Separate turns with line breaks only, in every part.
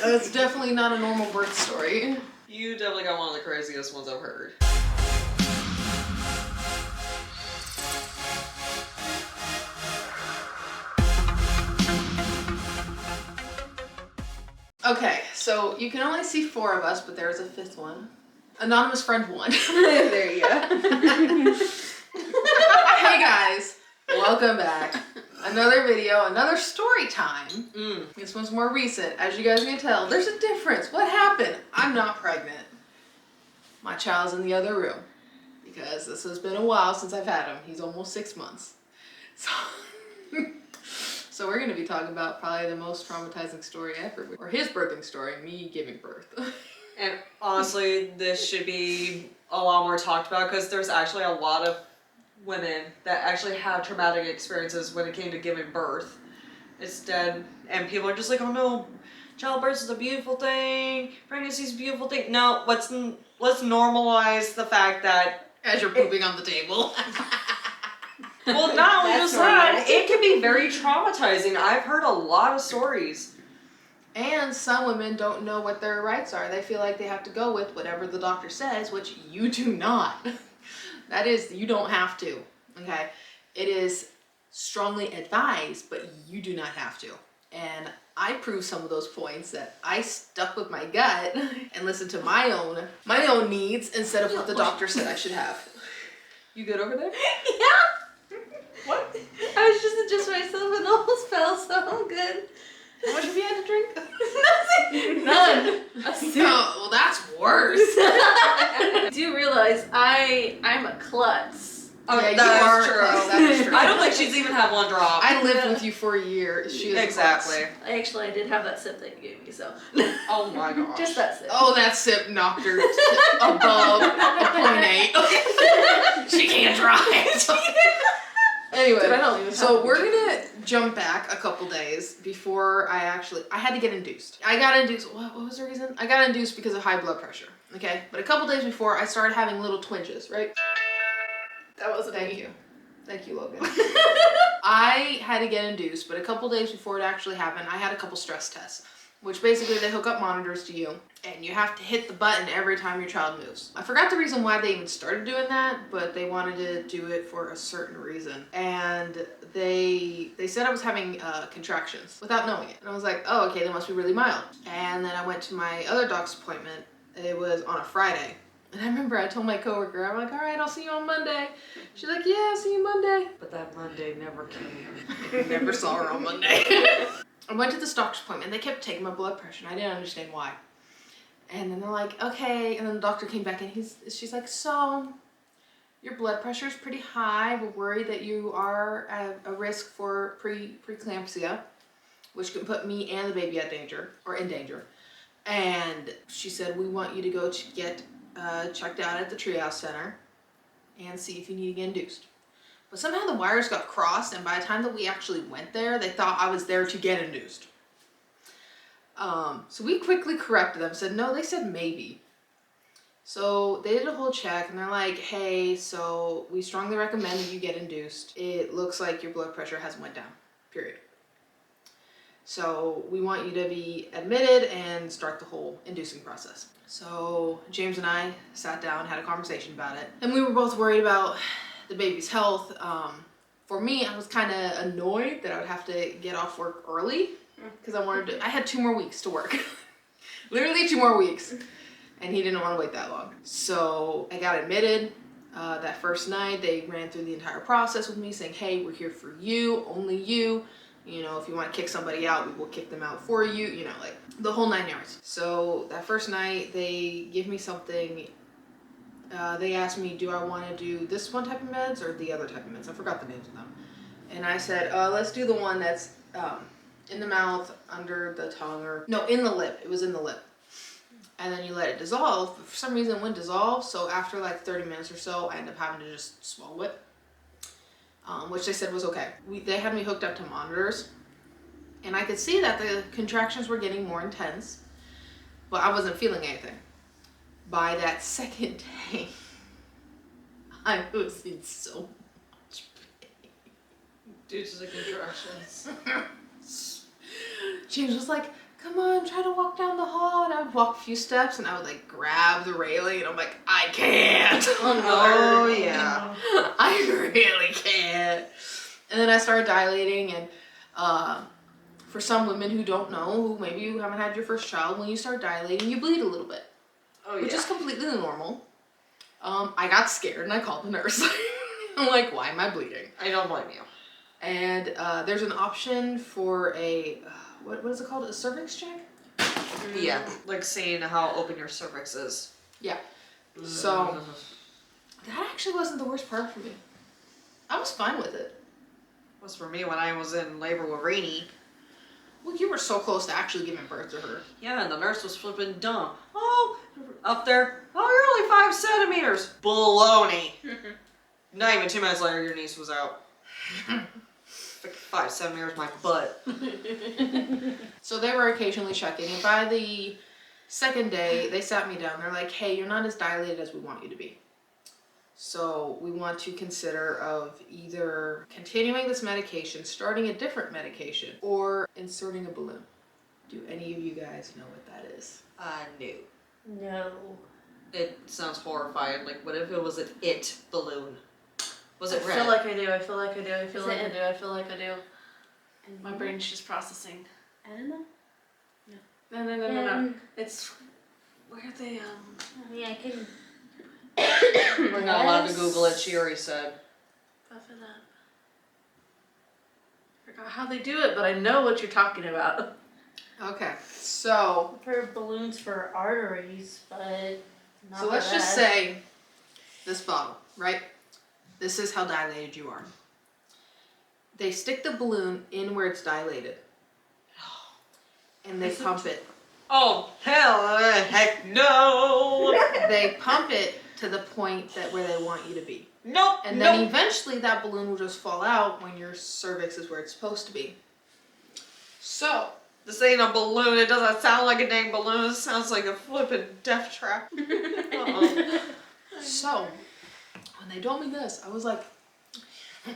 It's definitely not a normal birth story.
You definitely got one of the craziest ones I've heard.
Okay, so you can only see 4 of us, but there is a 5th one. Anonymous friend 1.
There you go.
Hey guys, welcome back. Another video, another story time. This one's more recent. As you guys can tell, there's a difference. What happened? I'm not pregnant. My child's in the other room because this has been a while since I've had him. He's almost 6 months. So we're going to be talking about probably the most traumatizing story ever, or his birthing story, me giving birth.
And honestly, this should be a lot more talked about because there's actually a lot of women that actually have traumatic experiences when it came to giving birth. Instead, and people are just like, oh no, childbirth is a beautiful thing, pregnancy is a beautiful thing. No, let's normalize the fact that
As you're pooping on the table.
well, not only
That's
just that,
normal.
it can be very traumatizing. I've heard a lot of stories.
And some women don't know what their rights are. They feel like they have to go with whatever the doctor says, which you do not. That is, you don't have to, okay? It is strongly advised, but you do not have to. And I proved some of those points that I stuck with my gut and listened to my own needs instead of what the doctor said I should have. You good over there?
Yeah.
What?
I was just adjusting myself and almost fell, so I'm good.
How much have you had to drink?
Nothing. None. A sip.
Oh, well, that's worse.
I do realize I'm a klutz.
Oh,
Yeah, you
that
are
is
a
true.
klutz, that is true.
I don't think she's even had one drop.
I lived with you for a year. She is a
Exactly.
klutz.
I did have that sip that you gave me, so.
Oh my gosh.
Just that sip.
Oh, that sip knocked her above a .8. She can't drive. Anyway,
Dude, I don't even
so
have
we're
to
gonna jump back a couple days before I had to get induced. I got induced, what was the reason? I got induced because of high blood pressure, okay? But a couple days before, I started having little twinges, right?
That wasn't
Thank
me.
you. Thank you, Logan. I had to get induced, but a couple days before it actually happened, I had a couple stress tests, which basically they hook up monitors to you, and you have to hit the button every time your child moves. I forgot the reason why they even started doing that, but they wanted to do it for a certain reason. And they said I was having contractions without knowing it. And I was like, oh, okay, they must be really mild. And then I went to my other doc's appointment. It was on a Friday. And I remember I told my coworker, I'm like, all right, I'll see you on Monday. She's like, yeah, I'll see you Monday.
But that Monday never came.
Never saw her on Monday. I went to this doctor's appointment. They kept taking my blood pressure, and I didn't understand why. And then they're like, okay. And then the doctor came back, and she's like, so your blood pressure is pretty high. We're worried that you are at a risk for preeclampsia, which can put me and the baby at danger, or in danger. And she said, we want you to go to get checked out at the triage center and see if you need to get induced. But somehow the wires got crossed, and by the time that we actually went there, they thought I was there to get induced. So we quickly corrected them, said, no, they said maybe. So they did a whole check, and they're like, hey, so we strongly recommend that you get induced. It looks like your blood pressure hasn't went down, period. So we want you to be admitted and start the whole inducing process. So James and I sat down, had a conversation about it, and we were both worried about the baby's health. For me, I was kind of annoyed that I would have to get off work early because I had 2 more weeks to work. Literally 2 more weeks. And he didn't want to wait that long. So I got admitted. That first night, they ran through the entire process with me saying, hey, we're here for you, only you. You know, if you want to kick somebody out, we will kick them out for you. You know, like the whole 9 yards. So that first night, they give me something. They asked me, do I want to do this one type of meds or the other type of meds? I forgot the names of them. And I said, let's do the one that's in the mouth, under the tongue, or no, in the lip. It was in the lip. And then you let it dissolve. But for some reason, it wouldn't dissolve. So after like 30 minutes or so, I ended up having to just swallow it, which they said was okay. They had me hooked up to monitors, and I could see that the contractions were getting more intense, but I wasn't feeling anything. By that second day, I was in so much pain.
Due to the contractions.
James was like, come on, try to walk down the would walk a few steps and I would like grab the railing and I'm like, I can't.
Oh, yeah.
I really can't. And then I started dilating, and for some women who don't know, who maybe you haven't had your first child, when you start dilating, you bleed a little bit,
Oh,
which
yeah.
is completely normal. I got scared and I called the nurse. I'm like, why am I bleeding?
I don't blame you.
And there's an option for a, what is it called? A cervix check?
Yeah, like seeing how open your cervix is.
Yeah. So that actually wasn't the worst part for me. I was fine with it.
Was for me when I was in labor with Rainey.
Well, you were so close to actually giving birth to her.
Yeah, and the nurse was flipping dumb. Oh, up there. Oh, you're only 5 centimeters. Baloney. Not even 2 minutes later, your niece was out. 5 centimeters, my butt.
So they were occasionally checking, and by the second day, they sat me down. They're like, hey, you're not as dilated as we want you to be. So we want to consider of either continuing this medication, starting a different medication, or inserting a balloon. Do any of you guys know what that is?
No.
No.
It sounds horrifying. Like, what if it was an it balloon? Was it
I
red?
feel like I do. I feel like I do. I feel
Is
like I
it-
do. I feel like I do. My
Enema?
brain's just processing.
Enema?
No. It's where they
I mean, I can.
We're not allowed to
Yes.
Google it, she already said.
puff it up. Forgot how they do it, but I know what you're talking about.
Okay, so
I've heard balloons for arteries, but not
so
for
let's just
that.
say this bottle, right? This is how dilated you are. They stick the balloon in where it's dilated, and they pump it.
Oh, hell, heck no!
They pump it to the point that where they want you to be.
Nope,
And then
nope.
eventually that balloon will just fall out when your cervix is where it's supposed to be. So,
This ain't a balloon. It doesn't sound like a dang balloon. It sounds like a flippin' death trap. Uh-oh.
so when they told me this, I was like,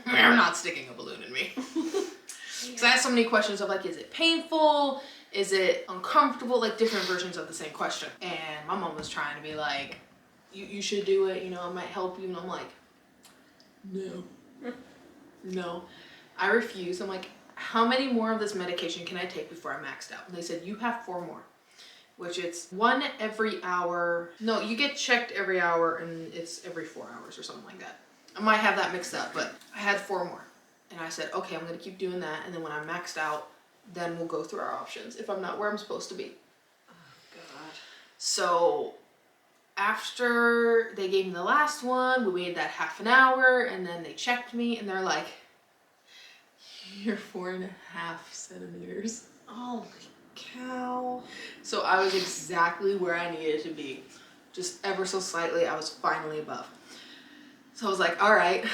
they're not sticking a balloon in me. Because I had so many questions of like, is it painful? Is it uncomfortable? Like different versions of the same question. And my mom was trying to be like, you should do it, you know, it might help you. And I'm like, no. No. I refuse. I'm like, how many more of this medication can I take before I'm maxed out? And they said, you have 4 more. Which it's 1 every hour. No, you get checked every hour and it's every 4 hours or something like that. I might have that mixed up, but I had 4 more. And I said, okay, I'm gonna keep doing that. And then when I'm maxed out, then we'll go through our options if I'm not where I'm supposed to be.
God.
So after they gave me the last one, we waited that half an hour and then they checked me and they're like, you're 4.5 centimeters.
Oh, cow.
So I was exactly where I needed to be. Just ever so slightly, I was finally above. So I was like, all right.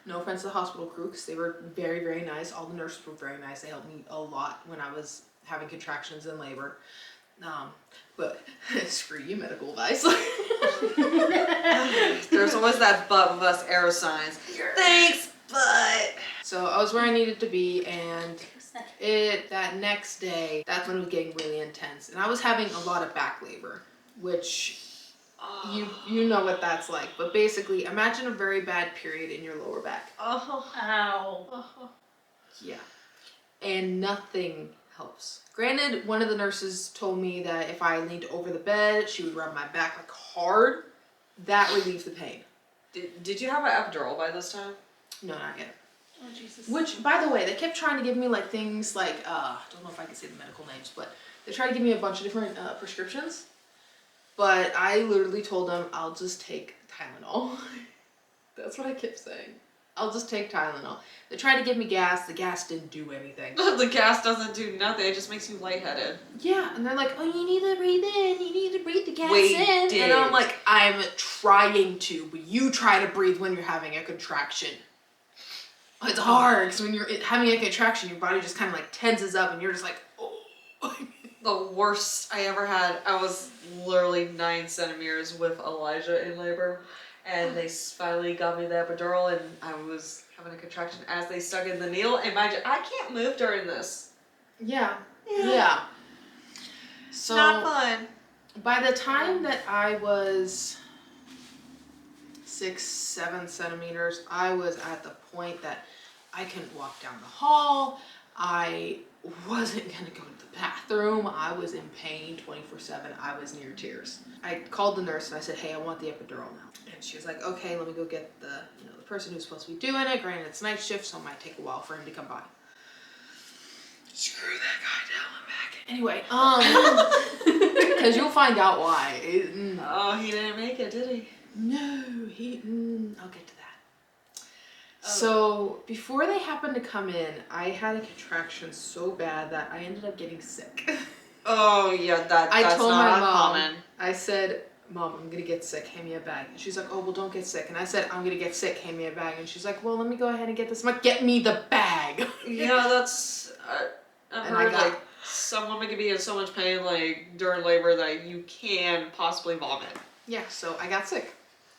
No offense to the hospital crew, because they were very, very nice. All the nurses were very nice. They helped me a lot when I was having contractions in labor. But screw you, medical advice.
There's always that but with us arrow signs. Thanks, but.
So I was where I needed to be, and that next day, that's when it was getting really intense. And I was having a lot of back labor, which you know what that's like. But basically, imagine a very bad period in your lower back.
Oh.
Ow.
Yeah. And nothing helps. Granted, one of the nurses told me that if I leaned over the bed, she would rub my back like hard. That relieved the pain.
Did you have an epidural by this time?
No, not yet.
Oh, Jesus.
Which, by the way, they kept trying to give me like things like, I don't know if I can say the medical names, but they tried to give me a bunch of different prescriptions. But I literally told them, I'll just take Tylenol. That's what I kept saying. I'll just take Tylenol. They tried to give me gas. The gas didn't do anything.
The gas doesn't do nothing. It just makes you lightheaded.
Yeah, and they're like, oh, you need to breathe in. You need to breathe the gas
We
in.
did.
And I'm like, I'm trying to, but you try to breathe when you're having a contraction. It's hard, because when you're having a contraction, your body just kind of like tenses up, and you're just like, oh.
The worst I ever had, I was literally 9 centimeters with Elijah in labor. And they finally got me the epidural, and I was having a contraction as they stuck in the needle. And mind you, I can't move during this.
Yeah. Yeah. So
Not fun.
By the time that I was 6-7 centimeters, I was at the point that I couldn't walk down the hall. I wasn't gonna go to the bathroom. I was in pain 24/7. I was near tears. I called the nurse and I said, hey, I want the epidural now. And she was like, okay, let me go get the person who's supposed to be doing it. Granted, it's night shift, so it might take a while for him to come by. Screw that guy down the back. Anyway, because you'll find out why.
Oh, he didn't make it, did he?
No, I'll get to that. So before they happened to come in, I had a contraction so bad that I ended up getting sick.
Oh yeah, that's
I told
not
my mom,
uncommon.
I said, Mom, I'm gonna get sick, hand me a bag. And she's like, oh, well, don't get sick. And I said, I'm gonna get sick, hand me a bag. And she's like, well, let me go ahead and get this. I'm like, get me the bag.
Yeah, that's, I've
And I
heard
got-
like some women can be in so much pain like during labor that you can possibly vomit.
Yeah, so I got sick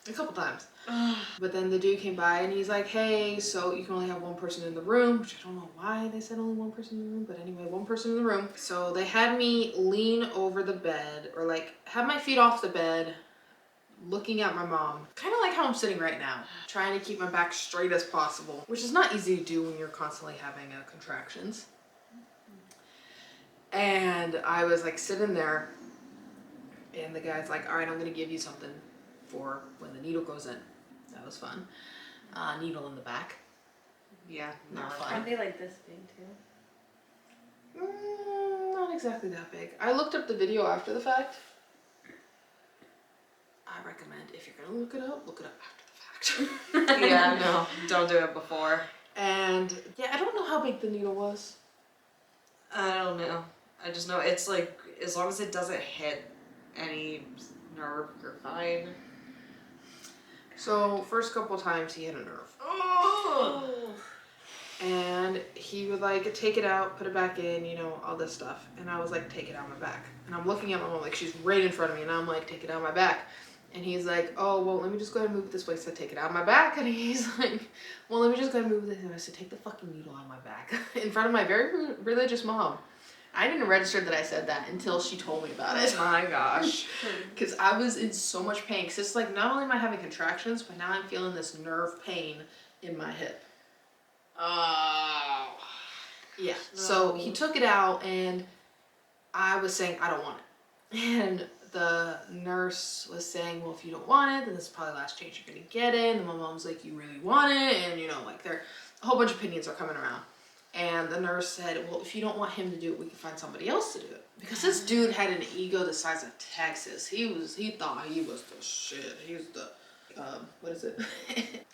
a couple times. But then the dude came by and he's like, hey, so you can only have one person in the room, which I don't know why they said only one person in the room, but anyway, one person in the room. So they had me lean over the bed, or like have my feet off the bed, looking at my mom, kind of like how I'm sitting right now, trying to keep my back straight as possible, which is not easy to do when you're constantly having contractions. And I was like sitting there, and the guy's like, all right, I'm gonna give you something for when the needle goes in. That was fun. Needle in the back.
Yeah,
Not
no.
fun.
Aren't they like this big too?
Not exactly that big. I looked up the video after the fact. I recommend, if you're gonna look it up after the fact.
Yeah, no, don't do it before.
And yeah, I don't know how big the needle was.
I don't know. I just know it's like, as long as it doesn't hit any nerve, you're fine.
So first couple times he hit a nerve.
Oh.
And he would like take it out, put it back in, all this stuff. And I was like, take it out my back. And I'm looking at my mom like she's right in front of me, and I'm like, take it out my back. And he's like, oh, well, let me just go ahead and move it this way. So I take it out of my back. And he's like, well, let me just go ahead and move this. And I said, take the fucking needle out of my back. In front of my very religious mom. I didn't register that I said that until she told me about it.
Oh my gosh.
Because I was in so much pain. Because it's like, not only am I having contractions, but now I'm feeling this nerve pain in my hip.
Oh.
Yeah. So he took it out, and I was saying, I don't want it. And the nurse was saying, well, if you don't want it, then this is probably the last chance you're going to get it. And my mom's like, you really want it? And, like, a whole bunch of opinions are coming around. And the nurse said, well, if you don't want him to do it, we can find somebody else to do it. Because this dude had an ego the size of Texas. He thought he was the shit. He was the, what is it?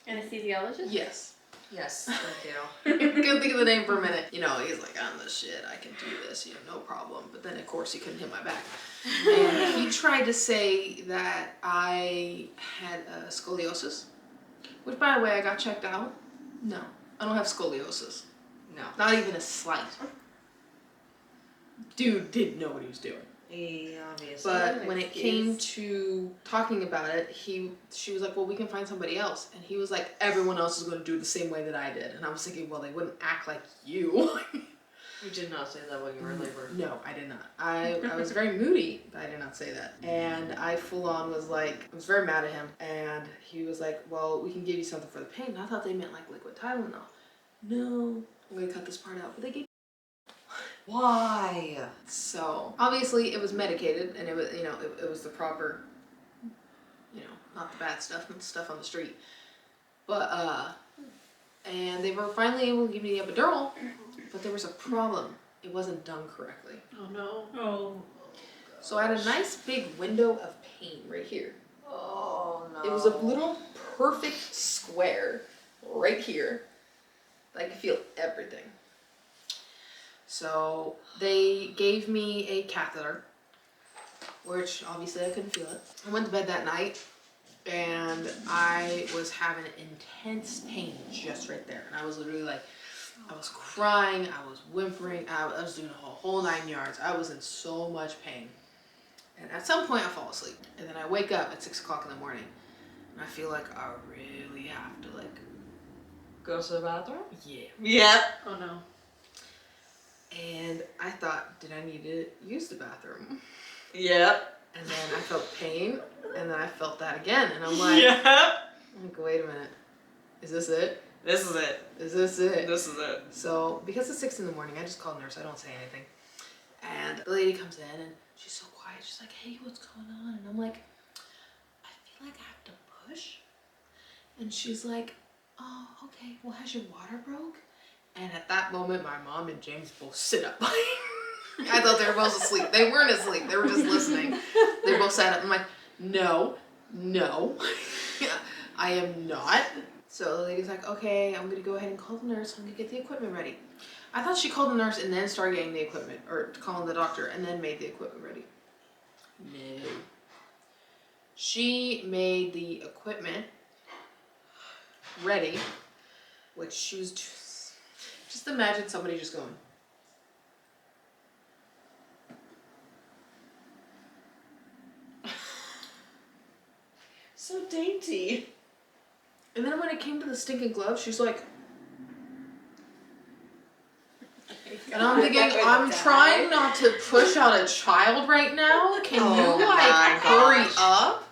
Anesthesiologist?
Yes.
Yes, thank you.
Couldn't think of the name for a minute. He's like, I'm the shit. I can do this. No problem. But then, of course, he couldn't hit my back. And he tried to say that I had scoliosis. Which, by the way, I got checked out. No, I don't have scoliosis.
No.
Not even a slight. Dude didn't know what he was doing.
Yeah, obviously.
But when it came to talking about it, she was like, well, we can find somebody else. And he was like, everyone else is going to do it the same way that I did. And I was thinking, well, they wouldn't act like you.
You did not say that when you were in labor.
No, I did not. I was very moody, but I did not say that. And I full on was like, I was very mad at him. And he was like, well, we can give you something for the pain. And I thought they meant like liquid Tylenol. No, I'm going to cut this part out. But they gave.
Why?
So obviously it was medicated, and it was, it was the proper, not the bad stuff, not the stuff on the street. But, and they were finally able to give me the epidural, but there was a problem. It wasn't done correctly.
Oh no.
Oh.
So I had a nice big window of pain right here.
Oh no.
It was a little perfect square right here. I could feel everything. So they gave me a catheter, which obviously I couldn't feel it. I went to bed that night, and I was having intense pain just right there. And I was literally like, I was crying, I was whimpering, I was doing a whole 9 yards. I was in so much pain. And at some point I fall asleep. And then I wake up at 6 o'clock in the morning, and I feel like I really have to
Go to the bathroom?
yeah.
Yep.
Oh no.
And I thought, did I need to use the bathroom?
Yep.
And then I felt pain, and then I felt that again, and I'm like,
Yeah.
wait a minute, is this it?
This is it.
Is this it?
This is it.
So, because it's 6 in the morning, I just call nurse, I don't say anything. And the lady comes in, and she's so quiet, she's like, hey, what's going on? And I'm like, I feel like I have to push. And she's like, oh, okay, well, has your water broke? And at that moment, my mom and James both sit up. I thought they were both asleep. They weren't asleep. They were just listening. They both sat up. I'm like, no, I am not. So the lady's like, okay, I'm going to go ahead and call the nurse. I'm going to get the equipment ready. I thought she called the nurse and then started getting the equipment, or calling the doctor and then made the equipment ready. No. She made the equipment ready, which she was just imagine somebody just going.
So dainty.
And then when it came to the stinking glove, she's like, and I'm thinking, I'm trying not to push out a child right now. Can you like hurry up?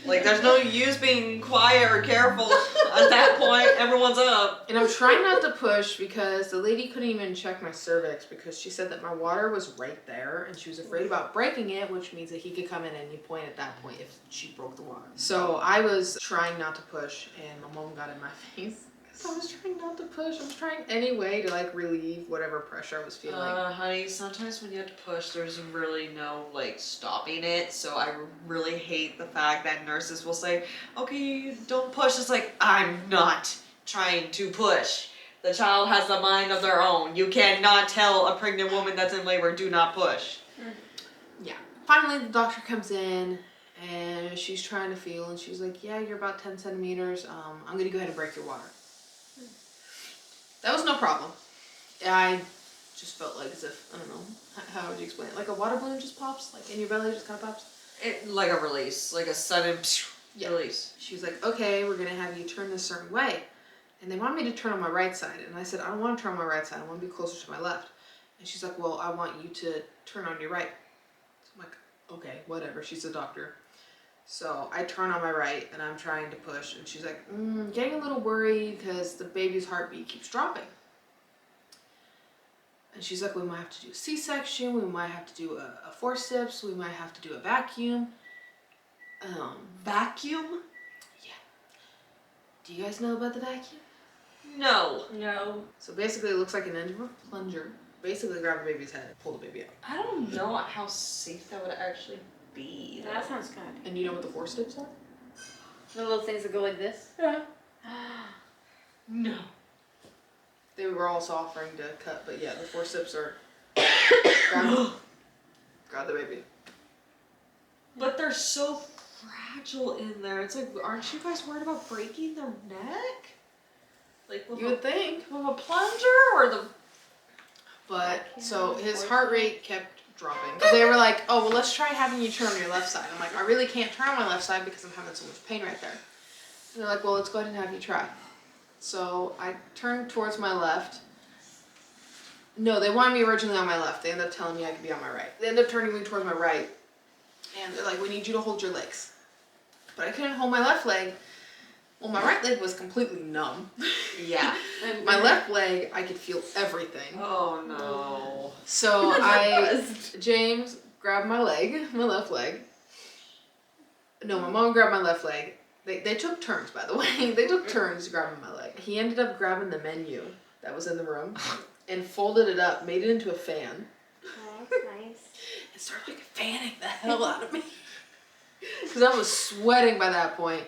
Like, there's no use being quiet or careful at that point. Everyone's up.
And I'm trying not to push because the lady couldn't even check my cervix because she said that my water was right there and she was afraid about breaking it, which means that he could come in at any point at that point if she broke the water. So I was trying not to push and my mom got in my face. I was trying not to push. I was trying any way to like relieve whatever pressure I was feeling.
Honey, sometimes when you have to push, there's really no like stopping it. So I really hate the fact that nurses will say, okay, don't push. It's like, I'm not trying to push. The child has a mind of their own. You cannot tell a pregnant woman that's in labor, do not push.
Yeah. Finally, the doctor comes in and she's trying to feel and she's like, yeah, you're about 10 centimeters. I'm going to go ahead and break your water. That was no problem. I just felt like as if, I don't know, how would you explain it? Like a water balloon just pops? Like in your belly just kind of pops?
It like a release, like a sudden release.
She was like, okay, we're going to have you turn this certain way. And they want me to turn on my right side. And I said, I don't want to turn on my right side. I want to be closer to my left. And she's like, well, I want you to turn on your right. So I'm like, okay, whatever. She's a doctor. So I turn on my right and I'm trying to push and she's like, getting a little worried because the baby's heartbeat keeps dropping. And she's like, we might have to do a C-section, we might have to do a forceps, we might have to do a vacuum.
Vacuum?
Yeah. Do you guys know about the vacuum?
No.
No.
So basically it looks like an end of a plunger. Basically grab the baby's head and pull the baby out.
I don't know how safe that would actually be.
That sounds good.
And you know what the forceps are?
The little things that go like this?
Yeah.
No.
They were also offering to cut, but yeah, the forceps are grab the baby.
But they're so fragile in there. It's like, aren't you guys worried about breaking their neck? Like with
You would think.
with a plunger or the...
But, so his heart rate kept dropping. They were like, oh, well, let's try having you turn on your left side. I'm like, I really can't turn on my left side because I'm having so much pain right there. And they're like, well, let's go ahead and have you try. So I turned towards my left. No, they wanted me originally on my left. They ended up telling me I could be on my right. They ended up turning me towards my right. And they're like, we need you to hold your legs. But I couldn't hold my left leg. Well, my right leg was completely numb.
Yeah.
My left leg, I could feel everything.
Oh no.
So James grabbed my leg, my left leg. No, my mom grabbed my left leg. They took turns, by the way. They took turns grabbing my leg. He ended up grabbing the menu that was in the room and folded it up, made it into a fan.
Oh, that's nice.
And started like fanning the hell out of me. Because I was sweating by that point.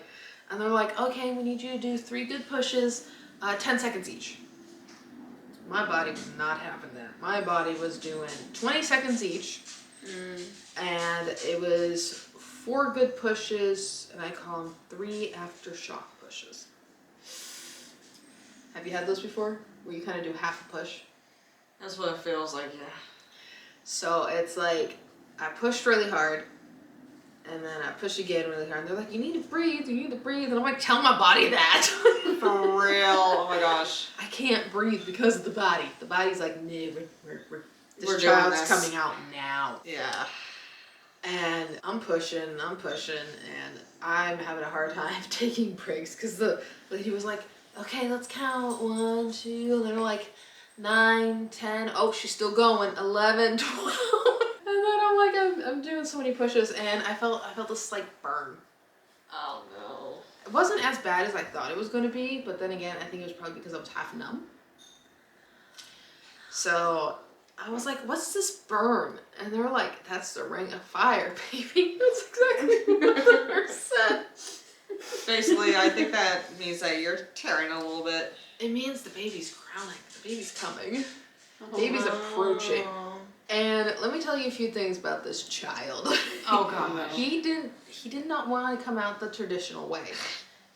And they're like, okay, we need you to do 3 good pushes, 10 seconds each. My body was not having that. My body was doing 20 seconds each. And it was 4 good pushes, and I call them 3 aftershock pushes. Have you had those before? Where you kind of do half a push?
That's what it feels like, yeah.
So it's like, I pushed really hard, and then I push again really hard. And they're like, you need to breathe, you need to breathe. And I'm like, tell my body that.
For real. Oh my gosh.
I can't breathe because of the body. The body's like, no,
We're
this
doing
child's
this.
coming out now.
Yeah.
I'm pushing, and I'm having a hard time taking breaks because the lady was like, okay, let's count 1, 2, and they're like 9, 10. Oh, she's still going. 11, 12. And then I'm like, I'm doing so many pushes, and I felt this slight burn.
Oh no.
It wasn't as bad as I thought it was going to be, but then again, I think it was probably because I was half numb. So I was like, what's this burn? And they were like, that's the ring of fire, baby. That's exactly what the nurse said.
Basically, I think that means that you're tearing a little bit.
It means the baby's crowning. The baby's coming. The baby's approaching. And let me tell you a few things about this child.
Oh god.
He did not want to come out the traditional way.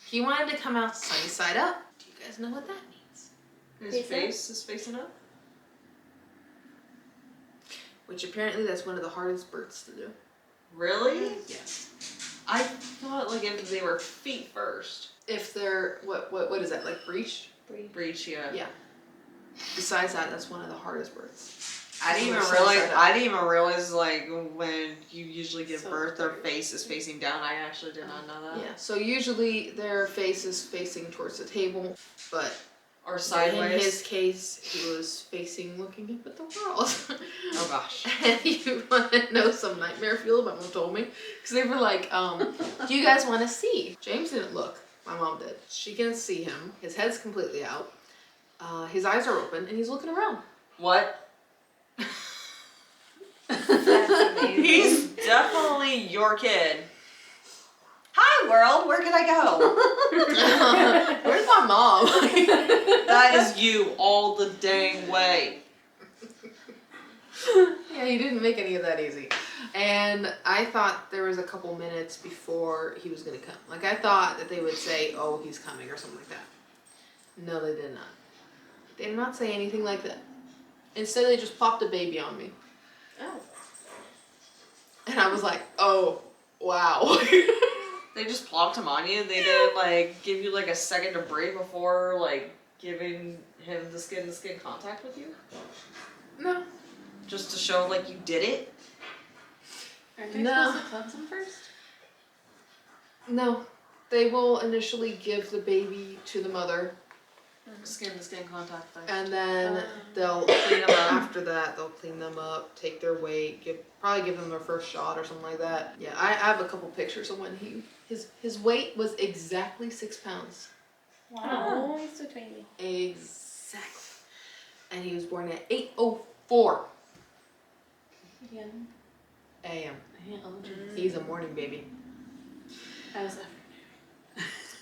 He wanted to come out sunny side up. Do you guys know what that means?
His face is facing up?
Which apparently that's one of the hardest births to do.
Really?
Yes.
I thought like if they were feet first.
If they're, what is that, like breech?
Breech, yeah.
Yeah. Besides that, that's one of the hardest births.
I didn't even realize like when you usually give birth, their face is facing down. I actually did not know that.
Yeah, so usually their face is facing towards the table, but
Or sideways.
in his case, he was looking up at the world.
Oh gosh.
And you want to know some nightmare fuel? My mom told me. Because they were like, do you guys want to see? James didn't look. My mom did. She can see him. His head's completely out. His eyes are open, and he's looking around.
What?
That's amazing.
He's definitely your kid. Hi world, where can I go?
Where's my mom?
That is you all the dang way.
Yeah, he didn't make any of that easy. And I thought there was a couple minutes before he was gonna come. Like I thought that they would say, oh, he's coming or something like that. No, they did not. They did not say anything like that. Instead, they just popped a baby on me.
Oh.
And I was like, oh, wow.
They just plopped him on you. They didn't like give you like a second to breathe before like giving him the skin to skin contact with you.
No.
Just to show like you did it.
Aren't we
No.
supposed to touch him first?
No. They will initially give the baby to the mother,
Skin to skin contact thing.
and then they'll clean them up. After that, they'll clean them up, take their weight, probably give them their first shot or something like that. Yeah, I have a couple pictures of when his weight was exactly 6 pounds.
Wow. He's so tiny.
Exactly. And he was born at 8:04
Yeah.
a.m.
Yeah, oh, geez.
He's a morning baby.
I was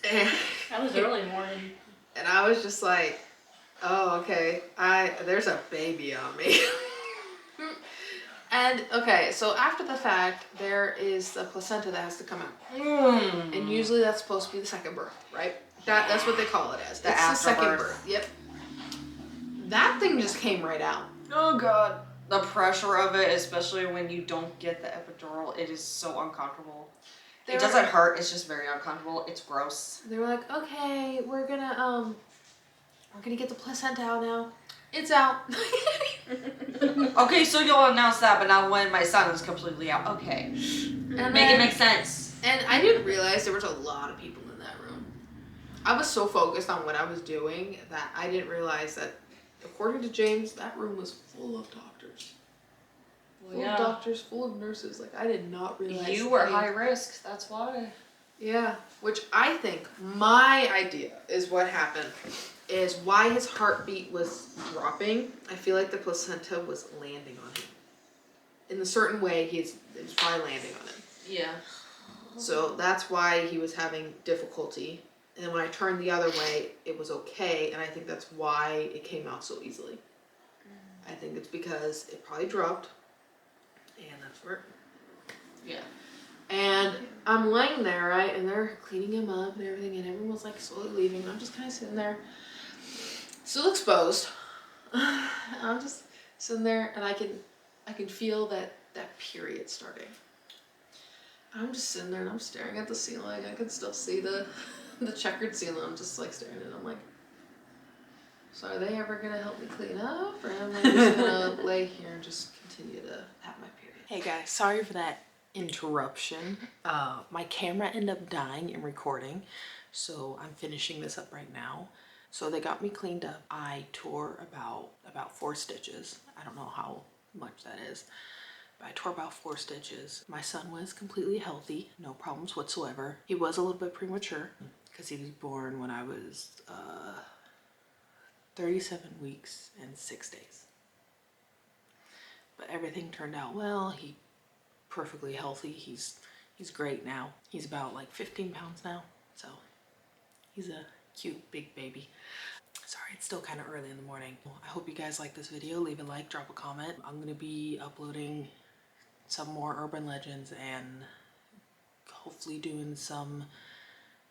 And
That was early morning.
I was just like, oh, okay, there's a baby on me. And okay, so after the fact, there is the placenta that has to come out. And usually that's supposed to be the second birth, right? That's what they call it as.
The
It's the second
afterbirth.
birth. Yep. That thing just came right out.
Oh god. The pressure of it, especially when you don't get the epidural, it is so uncomfortable. It doesn't hurt, it's just very uncomfortable. It's gross.
They were like, okay, we're gonna get the placenta out now. It's out.
Okay, so you'll announce that, but not when my son is completely out. Okay.
And
Make it make sense.
And I didn't realize there was a lot of people in that room. I was so focused on what I was doing that I didn't realize that, according to James, that room was full of doctors. Full of doctors, full of nurses. Like, I did not realize.
You were high risk, that's why.
Yeah, which I think, my idea is what happened, is why his heartbeat was dropping. I feel like the placenta was landing on him. In a certain way, it was probably landing on him.
Yeah.
So that's why he was having difficulty. And then when I turned the other way, it was okay. And I think that's why it came out so easily. I think it's because it probably dropped. And that's where.
Yeah.
And I'm laying there, right? And they're cleaning him up and everything. And everyone was like slowly leaving. And I'm just kind of sitting there, still exposed. I'm just sitting there and I can feel that period starting. I'm just sitting there and I'm staring at the ceiling. I can still see the checkered ceiling. I'm just like staring and I'm like, so are they ever gonna help me clean up, or am I just gonna lay here and just continue to have my period? Hey guys, sorry for that interruption. My camera ended up dying in recording, so I'm finishing this up right now. So they got me cleaned up. I tore about 4 stitches. I don't know how much that is, but I tore about 4 stitches. My son was completely healthy, no problems whatsoever. He was a little bit premature because he was born when I was 37 weeks and 6 days. But everything turned out well. He perfectly healthy. He's great now. He's about like 15 pounds now, so he's a cute big baby. Sorry, it's still kind of early in the morning. I hope you guys like this video. Leave a like, drop a comment. I'm gonna be uploading some more urban legends and hopefully doing some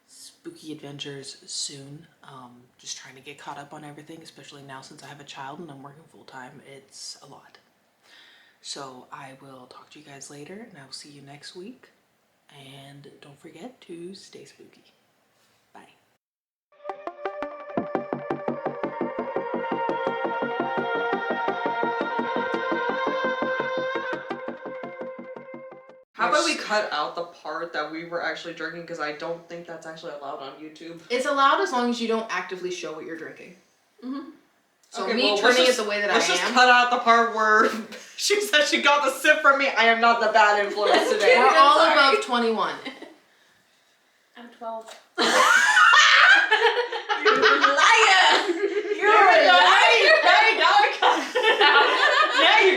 spooky adventures soon. Just trying to get caught up on everything, especially now since I have a child and I'm working full-time. It's a lot. So I will talk to you guys later, and I will see you next week. And don't forget to stay spooky. Bye.
How about we cut out the part that we were actually drinking, because I don't think that's actually allowed on YouTube.
It's allowed as long as you don't actively show what you're drinking.
Mm-hmm.
So
Okay,
me
well,
turning it the way that I
Let's just
am.
cut out the part where she said she got the sip from me. I am not the bad influence today.
We're
I'm
all
sorry.
above 21.
I'm 12.
You liar!